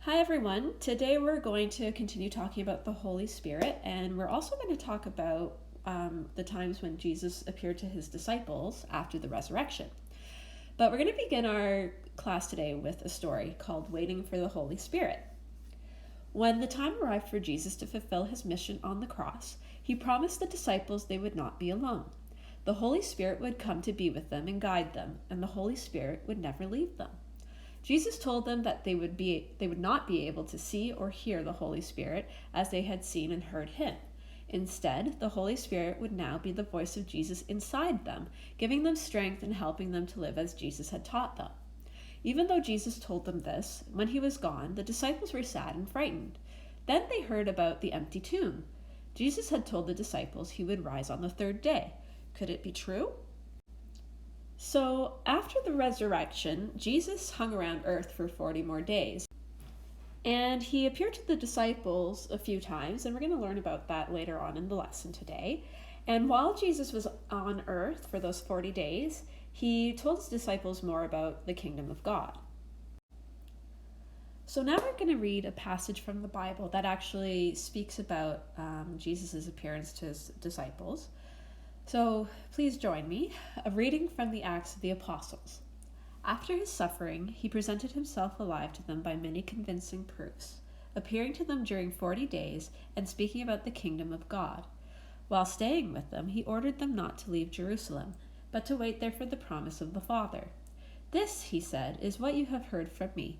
Hi everyone. Today we're going to continue talking about the Holy Spirit, and we're also going to talk about the times when Jesus appeared to his disciples after the resurrection. But we're going to begin our class today with a story called Waiting for the Holy Spirit. When the time arrived for Jesus to fulfill his mission on the cross, he promised the disciples they would not be alone. The Holy Spirit would come to be with them and guide them, and the Holy Spirit would never leave them. Jesus told them that they would not be able to see or hear the Holy Spirit as they had seen and heard him. Instead, the Holy Spirit would now be the voice of Jesus inside them, giving them strength and helping them to live as Jesus had taught them. Even though Jesus told them this, when he was gone, the disciples were sad and frightened. Then they heard about the empty tomb. Jesus had told the disciples he would rise on the third day. Could it be true? So, after the resurrection, Jesus hung around earth for 40 more days. And he appeared to the disciples a few times, and we're going to learn about that later on in the lesson today. And while Jesus was on earth for those 40 days, he told his disciples more about the kingdom of God. So now we're going to read a passage from the Bible that actually speaks about Jesus' appearance to his disciples. So please join me. A reading from the Acts of the Apostles. After his suffering, he presented himself alive to them by many convincing proofs, appearing to them during 40 days and speaking about the kingdom of God. While staying with them, he ordered them not to leave Jerusalem, but to wait there for the promise of the Father. This, he said, is what you have heard from me.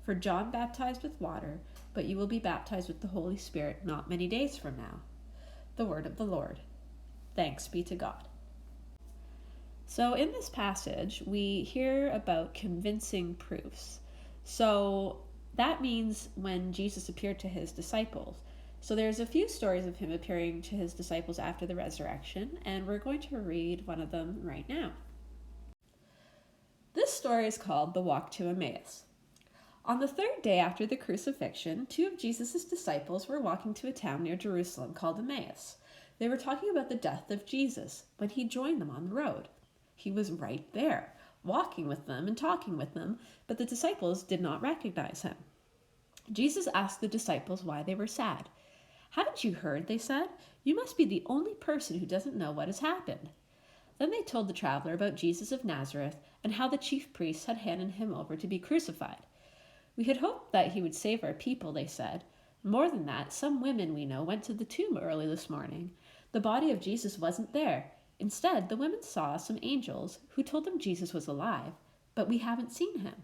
For John baptized with water, but you will be baptized with the Holy Spirit not many days from now. The word of the Lord. Thanks be to God. So in this passage, we hear about convincing proofs. So that means when Jesus appeared to his disciples. So there's a few stories of him appearing to his disciples after the resurrection, and we're going to read one of them right now. This story is called The Walk to Emmaus. On the third day after the crucifixion, two of Jesus' disciples were walking to a town near Jerusalem called Emmaus. They were talking about the death of Jesus when he joined them on the road. He was right there, walking with them and talking with them, but the disciples did not recognize him. Jesus asked the disciples why they were sad. "Haven't you heard?" they said. "You must be the only person who doesn't know what has happened." Then they told the traveler about Jesus of Nazareth and how the chief priests had handed him over to be crucified. "We had hoped that he would save our people," they said. "More than that, some women we know went to the tomb early this morning. The body of Jesus wasn't there. Instead, the women saw some angels who told them Jesus was alive, but we haven't seen him."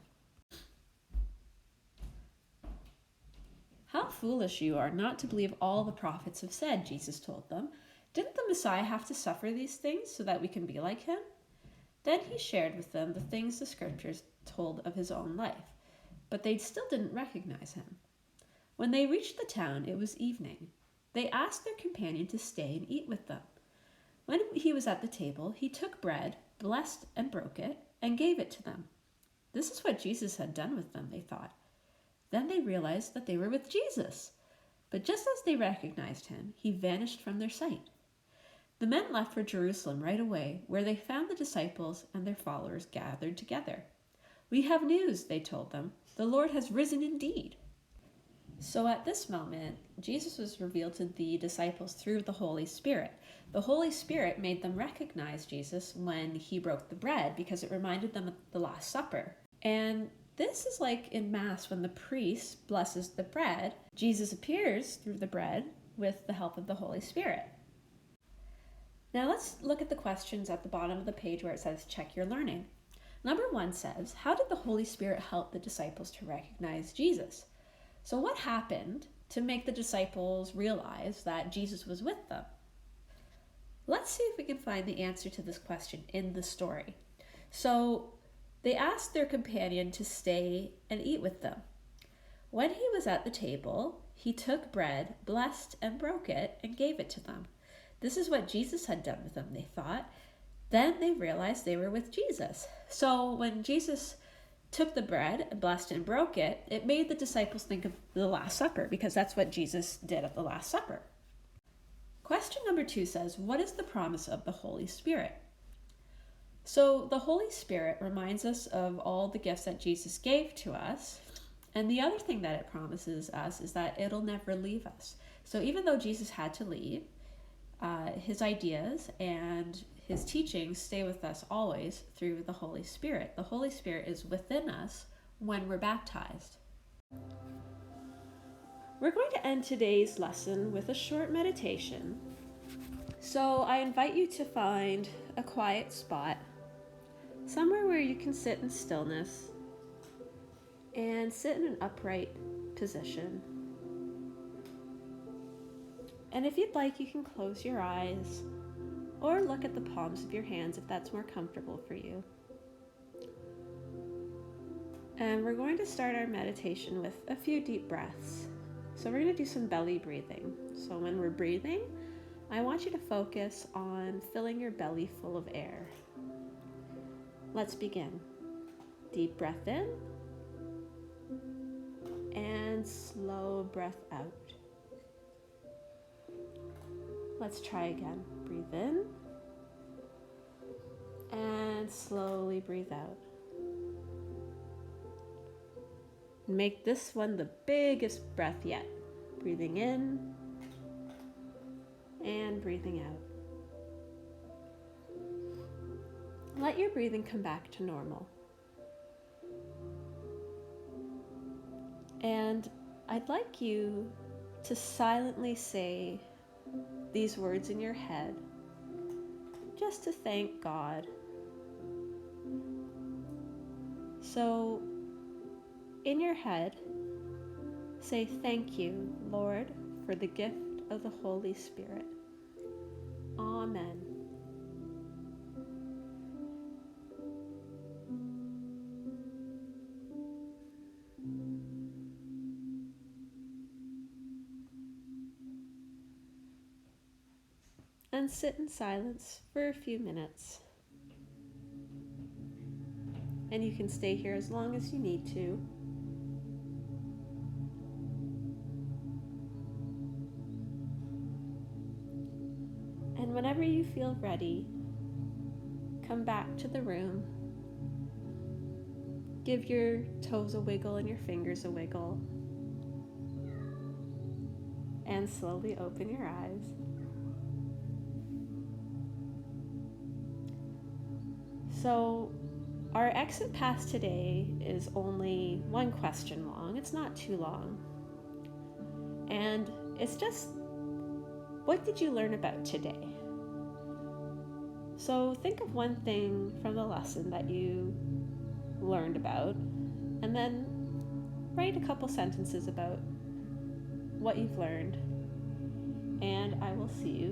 "How foolish you are not to believe all the prophets have said," Jesus told them. "Didn't the Messiah have to suffer these things so that we can be like him?" Then he shared with them the things the scriptures told of his own life, but they still didn't recognize him. When they reached the town, it was evening. They asked their companion to stay and eat with them. When he was at the table, he took bread, blessed and broke it, and gave it to them. This is what Jesus had done with them, they thought. Then they realized that they were with Jesus. But just as they recognized him, he vanished from their sight. The men left for Jerusalem right away, where they found the disciples and their followers gathered together. "We have news," they told them. "The Lord has risen indeed." So at this moment, Jesus was revealed to the disciples through the Holy Spirit. The Holy Spirit made them recognize Jesus when he broke the bread because it reminded them of the Last Supper. And this is like in Mass when the priest blesses the bread, Jesus appears through the bread with the help of the Holy Spirit. Now let's look at the questions at the bottom of the page where it says, check your learning. Number 1 says, how did the Holy Spirit help the disciples to recognize Jesus? So what happened to make the disciples realize that Jesus was with them? Let's see if we can find the answer to this question in the story. So they asked their companion to stay and eat with them. When he was at the table, he took bread, blessed and broke it, and gave it to them. This is what Jesus had done with them, they thought. Then they realized they were with Jesus. So when Jesus took the bread, blessed and broke it, it made the disciples think of the Last Supper because that's what Jesus did at the Last Supper. Question number 2 says, what is the promise of the Holy Spirit? So the Holy Spirit reminds us of all the gifts that Jesus gave to us, And the other thing that it promises us is that it'll never leave us. So even though Jesus had to leave, his ideas and his teachings stay with us always through the Holy Spirit. The Holy Spirit is within us when we're baptized. We're going to end today's lesson with a short meditation. So I invite you to find a quiet spot, somewhere where you can sit in stillness and sit in an upright position. And if you'd like, you can close your eyes or look at the palms of your hands if that's more comfortable for you. And we're going to start our meditation with a few deep breaths. So we're going to do some belly breathing. So when we're breathing, I want you to focus on filling your belly full of air. Let's begin. Deep breath in and slow breath out. Let's try again. Breathe in and slowly breathe out. Make this one the biggest breath yet. Breathing in and breathing out. Let your breathing come back to normal. And I'd like you to silently say these words in your head, just to thank God. So, in your head, say, "Thank you, Lord, for the gift of the Holy Spirit. Amen." And sit in silence for a few minutes. And you can stay here as long as you need to. And whenever you feel ready, come back to the room. Give your toes a wiggle and your fingers a wiggle. And slowly open your eyes. So, our exit pass today is only one question long. It's not too long. And it's just, what did you learn about today? So think of one thing from the lesson that you learned about, and then write a couple sentences about what you've learned. And I will see you